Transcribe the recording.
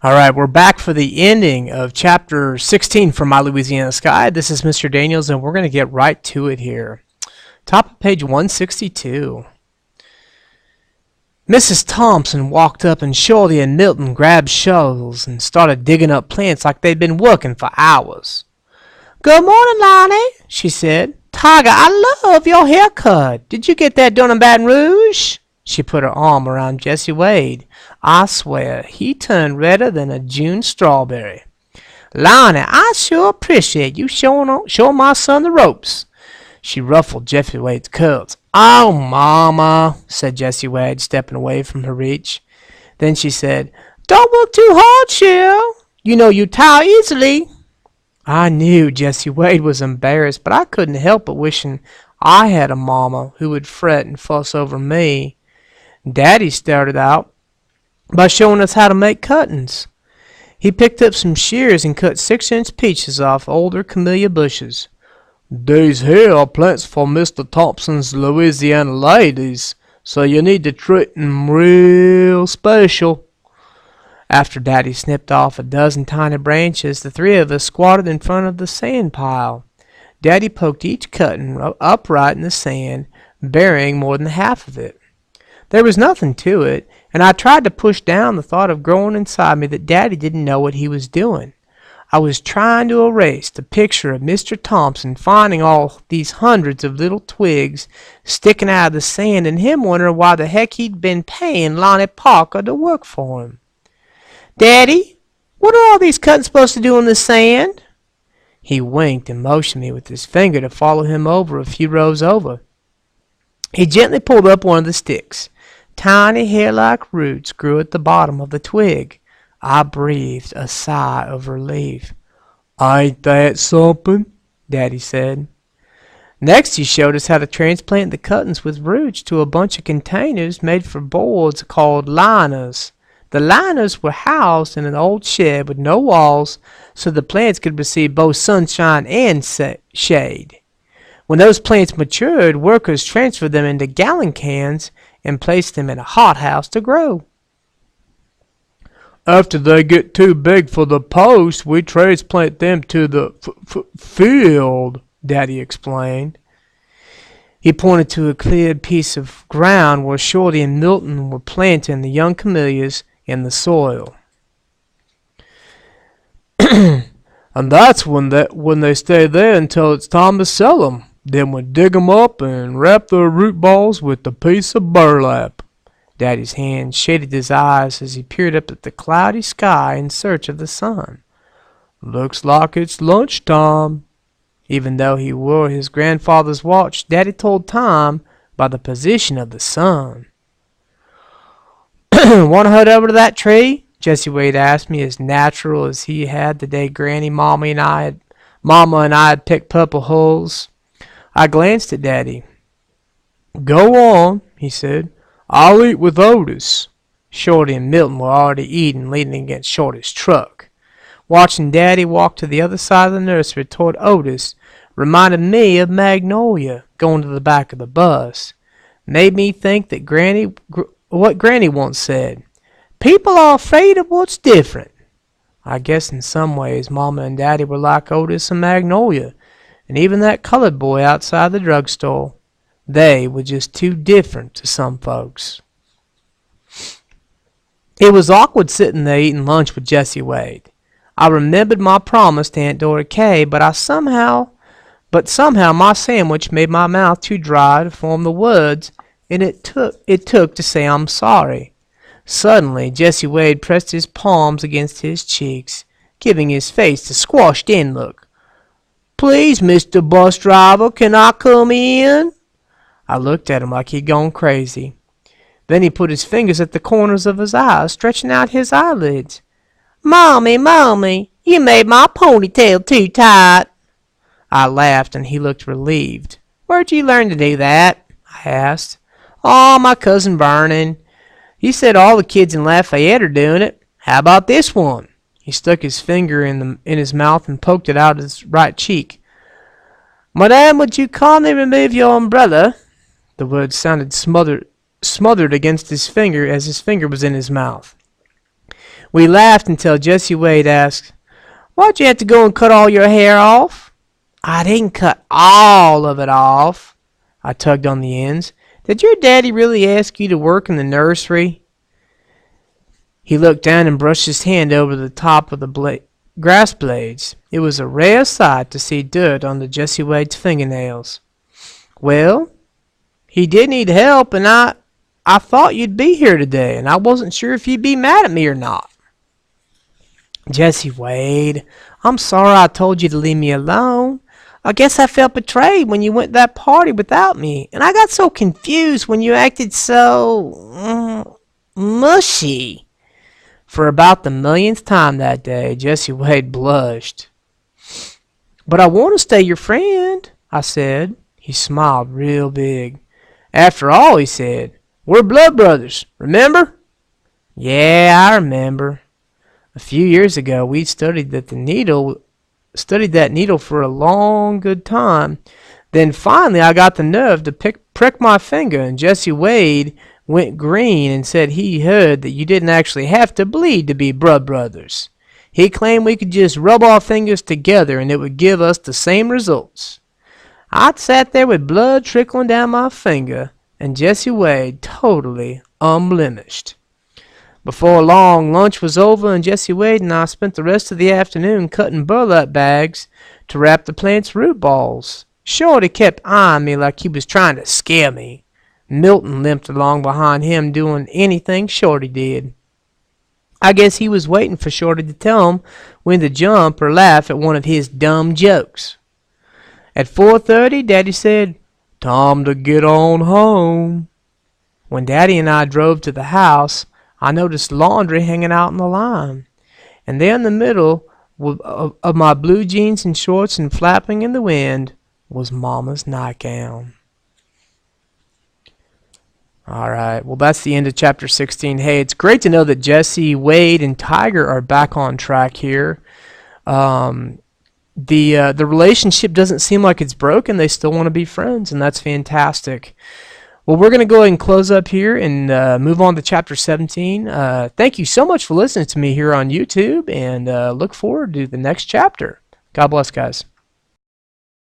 All right, we're back for the ending of chapter 16 from My Louisiana Sky. This is Mr. Daniels, and we're going to get right to it here. Top of page 162. Mrs. Thompson walked up, and Shorty and Milton grabbed shovels and started digging up plants like they'd been working for hours. "Good morning, Lonnie," she said. "Tiger, I love your haircut. Did you get that done in Baton Rouge?" She put her arm around Jesse Wade. I swear, he turned redder than a June strawberry. "Lonnie, I sure appreciate you showing my son the ropes." She ruffled Jesse Wade's curls. "Oh, Mama," said Jesse Wade, stepping away from her reach. Then she said, "Don't work too hard, Cheryl. You know you tire easily." I knew Jesse Wade was embarrassed, but I couldn't help but wishing I had a mama who would fret and fuss over me. Daddy started out by showing us how to make cuttings. He picked up some shears and cut 6-inch peaches off older camellia bushes. "These here are plants for Mr. Thompson's Louisiana ladies, so you need to treat 'em real special." After Daddy snipped off a dozen tiny branches, the three of us squatted in front of the sand pile. Daddy poked each cutting upright in the sand, burying more than half of it. There was nothing to it, and I tried to push down the thought of growing inside me that Daddy didn't know what he was doing. I was trying to erase the picture of Mr. Thompson finding all these hundreds of little twigs sticking out of the sand and him wondering why the heck he'd been paying Lonnie Parker to work for him. "Daddy, what are all these cuttings supposed to do in the sand?" He winked and motioned me with his finger to follow him over a few rows over. He gently pulled up one of the sticks. Tiny hair-like roots grew at the bottom of the twig. I breathed a sigh of relief. "Ain't that something?" Daddy said. Next he showed us how to transplant the cuttings with roots to a bunch of containers made for boards called liners. The liners were housed in an old shed with no walls so the plants could receive both sunshine and shade. When those plants matured, workers transferred them into gallon cans and placed them in a hothouse to grow. "After they get too big for the post, we transplant them to the field," Daddy explained. He pointed to a cleared piece of ground where Shorty and Milton were planting the young camellias in the soil. "And that's when they stay there until it's time to sell them. Then we dig 'em up and wrap their root balls with a piece of burlap." Daddy's hand shaded his eyes as he peered up at the cloudy sky in search of the sun. "Looks like it's lunchtime." Even though he wore his grandfather's watch, Daddy told time by the position of the sun. "Want to head over to that tree?" Jesse Wade asked me, as natural as he had the day Mama and I had picked purple hulls. I glanced at Daddy. "Go on," he said. "I'll eat with Otis." Shorty and Milton were already eating, leaning against Shorty's truck. Watching Daddy walk to the other side of the nursery toward Otis reminded me of Magnolia going to the back of the bus. Made me think that what Granny once said, "People are afraid of what's different." I guess in some ways Mama and Daddy were like Otis and Magnolia, and even that colored boy outside the drugstore. They were just too different to some folks. It was awkward sitting there eating lunch with Jesse Wade. I remembered my promise to Aunt Dora Kay, but somehow my sandwich made my mouth too dry to form the words it took to say I'm sorry. Suddenly, Jesse Wade pressed his palms against his cheeks, giving his face the squashed-in look. "Please, Mr. Bus Driver, can I come in?" I looked at him like he'd gone crazy. Then he put his fingers at the corners of his eyes, stretching out his eyelids. Mommy, you made my ponytail too tight." I laughed, and he looked relieved. "Where'd you learn to do that?" I asked. "Oh, my cousin Vernon. He said all the kids in Lafayette are doing it. How about this one?" He stuck his finger in his mouth and poked it out his right cheek. "Madame, would you kindly remove your umbrella?" The words sounded smothered against his finger as his finger was in his mouth. We laughed until Jesse Wade asked, "Why'd you have to go and cut all your hair off?" "I didn't cut all of it off." I tugged on the ends. "Did your daddy really ask you to work in the nursery?" He looked down and brushed his hand over the top of the grass blades. It was a rare sight to see dirt on the Jesse Wade's fingernails. "Well, he did need help, and I thought you'd be here today, and I wasn't sure if you'd be mad at me or not." "Jesse Wade, I'm sorry I told you to leave me alone. I guess I felt betrayed when you went to that party without me, and I got so confused when you acted so mushy." For about the millionth time that day, Jesse Wade blushed. "But I want to stay your friend," I said. He smiled real big. "After all," he said, "we're blood brothers, remember?" "Yeah, I remember. A few years ago, we studied that needle for a long, good time. Then finally, I got the nerve to prick my finger, and Jesse Wade went green and said he heard that you didn't actually have to bleed to be blood brothers. He claimed we could just rub our fingers together and it would give us the same results. I sat there with blood trickling down my finger, and Jesse Wade totally unblemished. Before long, lunch was over, and Jesse Wade and I spent the rest of the afternoon cutting burlap bags to wrap the plant's root balls. Shorty kept eyeing me like he was trying to scare me. Milton limped along behind him, doing anything Shorty did. I guess he was waiting for Shorty to tell him when to jump or laugh at one of his dumb jokes. At 4:30, Daddy said, "Time to get on home." When Daddy and I drove to the house, I noticed laundry hanging out in the line, and there in the middle of my blue jeans and shorts and flapping in the wind was Mama's nightgown. Alright, well that's the end of chapter 16. Hey, it's great to know that Jesse, Wade, and Tiger are back on track here. The relationship doesn't seem like it's broken. They still want to be friends, and that's fantastic. Well, we're going to go ahead and close up here and move on to chapter 17. Thank you so much for listening to me here on YouTube, and look forward to the next chapter. God bless, guys.